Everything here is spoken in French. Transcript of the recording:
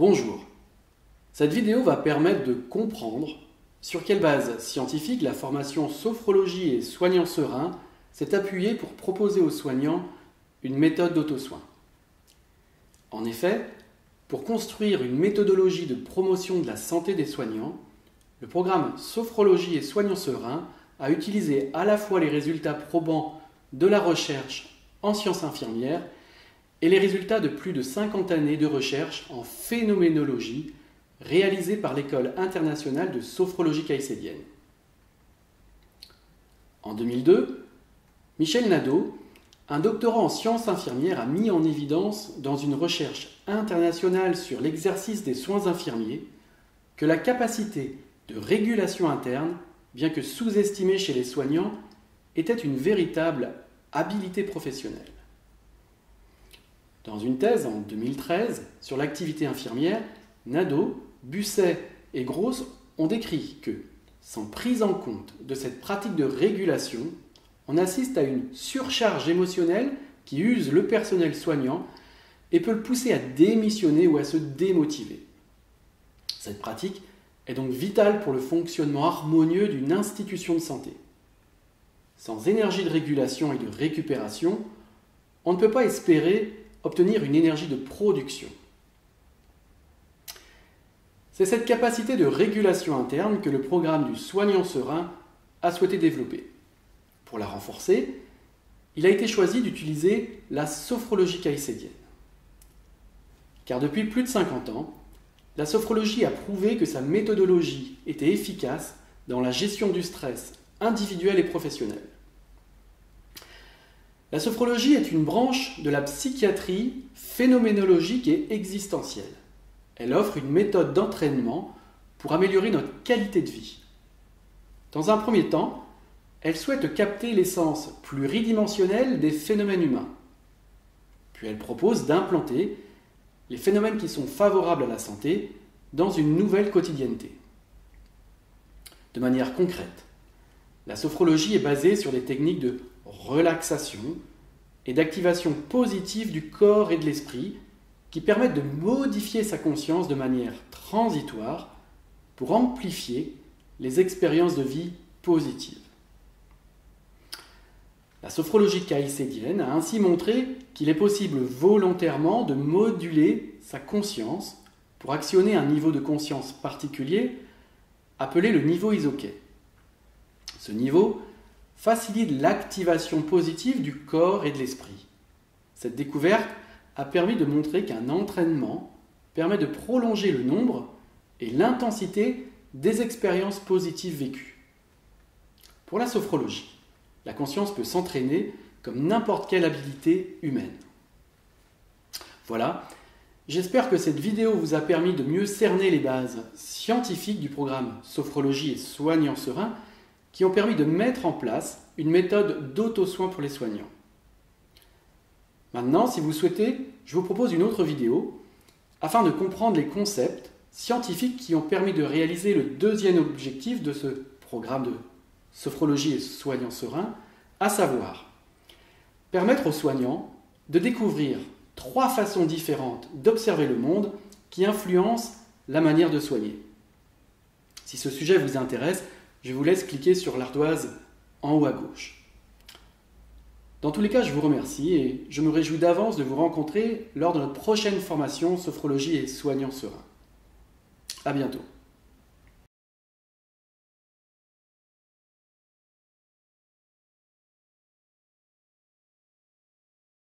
Bonjour. Cette vidéo va permettre de comprendre sur quelle base scientifique la formation Sophrologie et Soignant Serein s'est appuyée pour proposer aux soignants une méthode d'auto-soin. En effet, pour construire une méthodologie de promotion de la santé des soignants, le programme Sophrologie et Soignant Serein a utilisé à la fois les résultats probants de la recherche en sciences infirmières et les résultats de plus de 50 années de recherche en phénoménologie réalisés par l'École internationale de sophrologie caïcédienne. En 2002, Michel Nadeau, un doctorant en sciences infirmières, a mis en évidence dans une recherche internationale sur l'exercice des soins infirmiers que la capacité de régulation interne, bien que sous-estimée chez les soignants, était une véritable habilité professionnelle. Dans une thèse en 2013 sur l'activité infirmière, Nadeau, Busset et Gross ont décrit que, sans prise en compte de cette pratique de régulation, on assiste à une surcharge émotionnelle qui use le personnel soignant et peut le pousser à démissionner ou à se démotiver. Cette pratique est donc vitale pour le fonctionnement harmonieux d'une institution de santé. Sans énergie de régulation et de récupération, on ne peut pas espérer obtenir une énergie de production. C'est cette capacité de régulation interne que le programme du Soignant Serein a souhaité développer. Pour la renforcer, il a été choisi d'utiliser la sophrologie caïcédienne. Car depuis plus de 50 ans, la sophrologie a prouvé que sa méthodologie était efficace dans la gestion du stress individuel et professionnel. La sophrologie est une branche de la psychiatrie phénoménologique et existentielle. Elle offre une méthode d'entraînement pour améliorer notre qualité de vie. Dans un premier temps, elle souhaite capter l'essence pluridimensionnelle des phénomènes humains. Puis elle propose d'implanter les phénomènes qui sont favorables à la santé dans une nouvelle quotidienneté. De manière concrète, la sophrologie est basée sur des techniques de relaxation et d'activation positive du corps et de l'esprit qui permettent de modifier sa conscience de manière transitoire pour amplifier les expériences de vie positives. La sophrologie caïcédienne a ainsi montré qu'il est possible volontairement de moduler sa conscience pour actionner un niveau de conscience particulier appelé le niveau isoquet. Ce niveau facilite l'activation positive du corps et de l'esprit. Cette découverte a permis de montrer qu'un entraînement permet de prolonger le nombre et l'intensité des expériences positives vécues. Pour la sophrologie, la conscience peut s'entraîner comme n'importe quelle habilité humaine. Voilà, j'espère que cette vidéo vous a permis de mieux cerner les bases scientifiques du programme Sophrologie et Soignant Serein qui ont permis de mettre en place une méthode d'auto-soin pour les soignants. Maintenant, si vous souhaitez, je vous propose une autre vidéo afin de comprendre les concepts scientifiques qui ont permis de réaliser le deuxième objectif de ce programme de Sophrologie et Soignant Serein, à savoir permettre aux soignants de découvrir 3 façons différentes d'observer le monde qui influencent la manière de soigner. Si ce sujet vous intéresse, je vous laisse cliquer sur l'ardoise en haut à gauche. Dans tous les cas, je vous remercie et je me réjouis d'avance de vous rencontrer lors de notre prochaine formation Sophrologie et Soignant Serein. À bientôt.